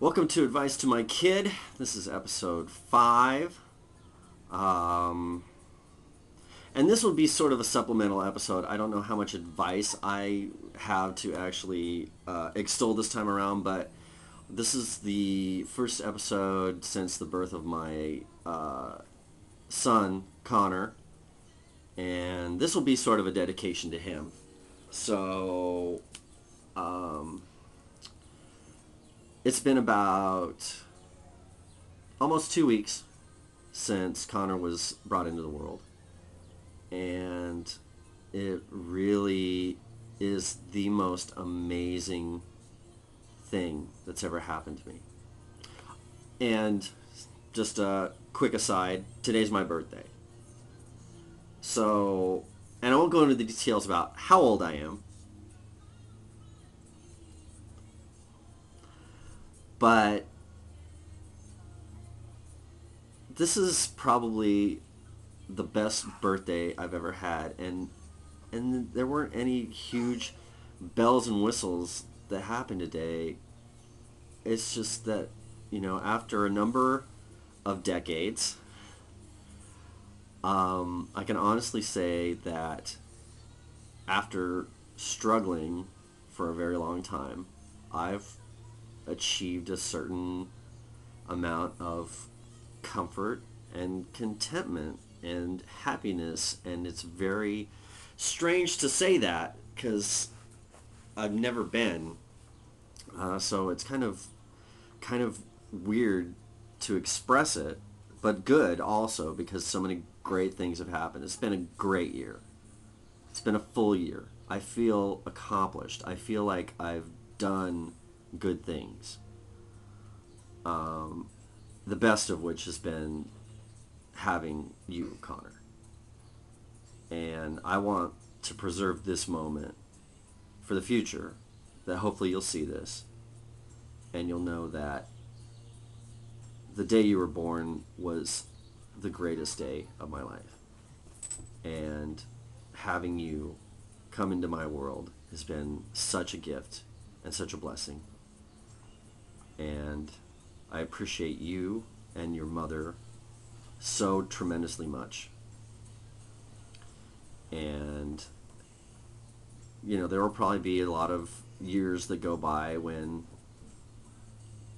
Welcome to Advice to My Kid. This is episode 5. Um, and this will be sort of a supplemental episode. I don't know how much advice I have to actually extol this time around, but this is the first episode since the birth of my son, Connor. And this will be sort of a dedication to him. So, it's been about almost 2 weeks since Connor was brought into the world. And it really is the most amazing thing that's ever happened to me. And just a quick aside, today's my birthday. So, and I won't go into the details about how old I am, but this is probably the best birthday I've ever had, and there weren't any huge bells and whistles that happened today. It's just that, after a number of decades, I can honestly say that after struggling for a very long time, I've achieved a certain amount of comfort and contentment and happiness, and it's very strange to say that because I've never been. So it's kind of weird to express it, but good also because so many great things have happened. It's been a great year. It's been a full year. I feel accomplished. I feel like I've done good things. The best of which has been having you, Connor. And I want to preserve this moment for the future, that hopefully you'll see this and you'll know that the day you were born was the greatest day of my life. And having you come into my world has been such a gift and such a blessing. And I appreciate you and your mother so tremendously much. And, there will probably be a lot of years that go by when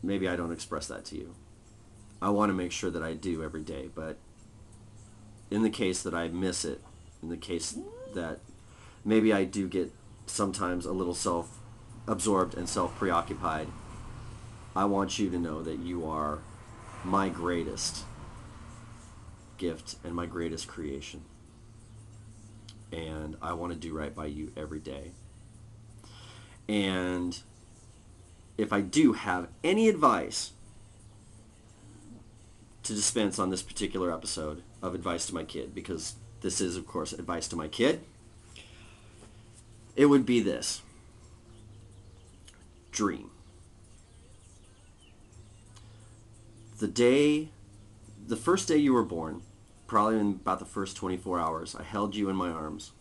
maybe I don't express that to you. I want to make sure that I do every day, but in the case that I miss it, in the case that maybe I do get sometimes a little self-absorbed and self-preoccupied, I want you to know that you are my greatest gift and my greatest creation. And I want to do right by you every day. And if I do have any advice to dispense on this particular episode of Advice to My Kid, because this is, of course, Advice to My Kid, it would be this. Dream. The first day you were born, probably in about the first 24 hours, I held you in my arms.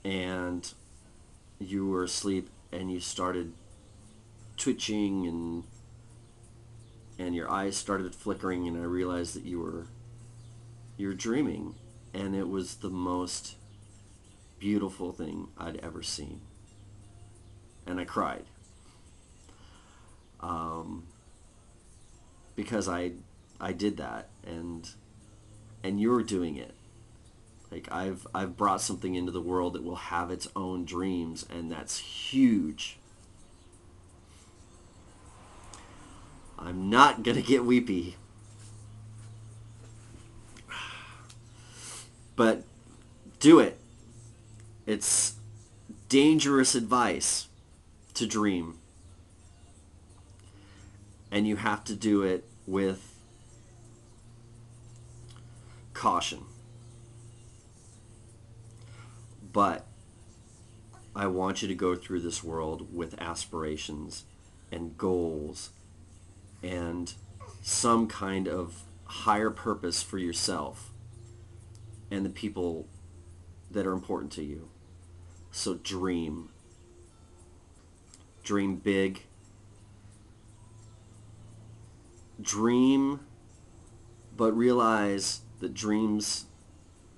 And you were asleep and you started twitching and your eyes started flickering, and I realized that you were dreaming, and it was the most beautiful thing I'd ever seen. And I cried. Because I did that, and you're doing it. Like I've brought something into the world that will have its own dreams, and that's huge. I'm not gonna get weepy, but do it. It's dangerous advice to dream, and you have to do it with caution. But I want you to go through this world with aspirations and goals and some kind of higher purpose for yourself and the people that are important to you. So dream. Dream big. dream, but realize that dreams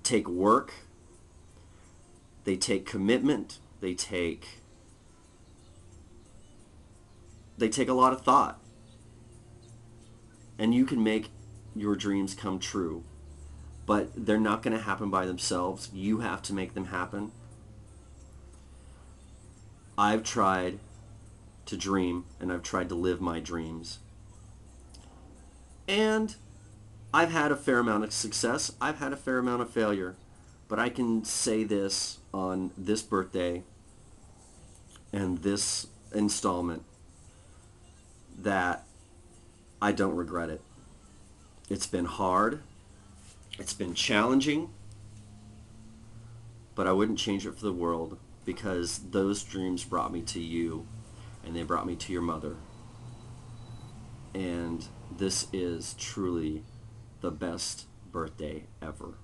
take work, they take commitment, they take a lot of thought. And you can make your dreams come true, but they're not going to happen by themselves. You have to make them happen. I've tried to dream, and I've tried to live my dreams. And I've had a fair amount of success. I've had a fair amount of failure. But I can say this on this birthday and this installment, that I don't regret it. It's been hard. It's been challenging. But I wouldn't change it for the world, because those dreams brought me to you, and they brought me to your mother. And this is truly the best birthday ever.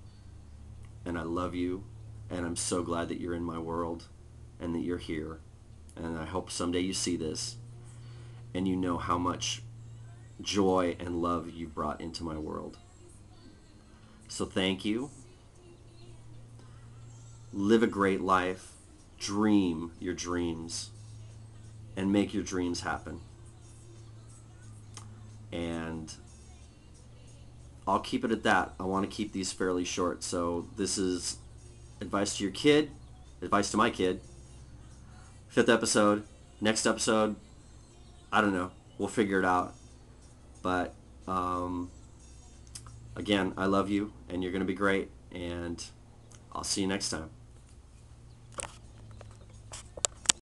And I love you, and I'm so glad that you're in my world and that you're here. And I hope someday you see this and you know how much joy and love you brought into my world. So thank you. Live a great life. Dream your dreams and make your dreams happen. And I'll keep it at that. I want to keep these fairly short. So this is advice to your kid, advice to my kid. 5th episode. Next episode, I don't know. We'll figure it out. But again, I love you, and you're going to be great, and I'll see you next time.